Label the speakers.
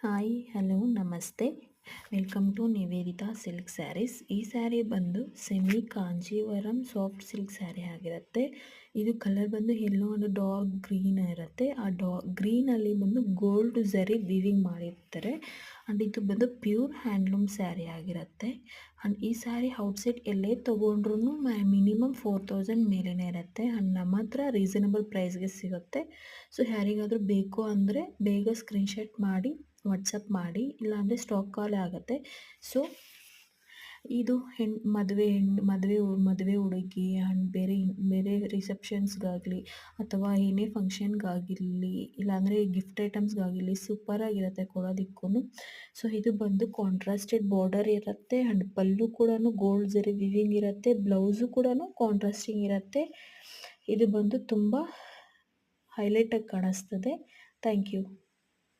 Speaker 1: Hi hello ನಮಸ್ತೆ. Welcome to Nivedita silk sarees. ಈ saree ಬಂದು semi Kanjeevaram soft silk saree ಆಗಿರುತ್ತೆ. ಇದು ಕಲರ್ ಬಂದು ಯೆಲ್ಲೋ ಅಂಡ್ ಡಾರ್ಕ್ ಗ್ರೀನ್ ಇರುತ್ತೆ. ಆ ಗ್ರೀನಲ್ಲಿ ಬಂದು ಗೋಲ್ಡ್ ಝರಿ ವಿವಿಂಗ್ ಮಾಡಿರ್ತಾರೆ. ಆ್ಯಂಡ್ ಇದು ಬಂದು ಪ್ಯೂರ್ ಹ್ಯಾಂಡ್ಲೂಮ್ ಸ್ಯಾರಿ ಆಗಿರುತ್ತೆ. ಆ್ಯಂಡ್ ಈ ಸ್ಯಾರಿ ಔಟ್ಸೈಡ್ ಎಲ್ಲೇ ತೊಗೊಂಡ್ರೂ ಮಿನಿಮಮ್ 4000 ಮೇಲೇ ಇರುತ್ತೆ. ಆ್ಯಂಡ್ ನಮ್ಮ ಹತ್ರ ರೀಸನಬಲ್ ಪ್ರೈಸ್ಗೆ ಸಿಗುತ್ತೆ. ಸೊ ಯಾರಿಗಾದರೂ ಬೇಕು ಅಂದರೆ ಬೇಗ ಸ್ಕ್ರೀನ್ಶಾಟ್ ಮಾಡಿ ವಾಟ್ಸಪ್ ಮಾಡಿ, ಇಲ್ಲಾಂದರೆ ಸ್ಟಾಕ್ ಖಾಲಿ ಆಗುತ್ತೆ. ಸೊ ಇದು ಮದುವೆ ಹುಡುಗಿ ಆ್ಯಂಡ್ ಬೇರೆ ಬೇರೆ ರಿಸೆಪ್ಷನ್ಸ್ಗಾಗಲಿ ಅಥವಾ ಏನೇ ಫಂಕ್ಷನ್ಗಾಗಿರಲಿ, ಇಲ್ಲಾಂದರೆ ಗಿಫ್ಟ್ ಐಟಮ್ಸ್ಗಾಗಿರಲಿ ಸೂಪರಾಗಿರುತ್ತೆ ಕೊಡೋದಕ್ಕೂ. ಸೊ ಇದು ಬಂದು ಕಾಂಟ್ರಾಸ್ಟೆಡ್ ಬಾರ್ಡರ್ ಇರುತ್ತೆ ಆ್ಯಂಡ್ ಪಲ್ಲು ಕೂಡ ಗೋಲ್ಡ್ ಜರಿ ವಿವಿಂಗ್ ಇರುತ್ತೆ. ಬ್ಲೌಸು ಕೂಡ ಕಾಂಟ್ರಾಸ್ಟಿಂಗ್ ಇರುತ್ತೆ. ಇದು ಬಂದು ತುಂಬ ಹೈಲೈಟಾಗಿ ಕಾಣಿಸ್ತದೆ. Thank you.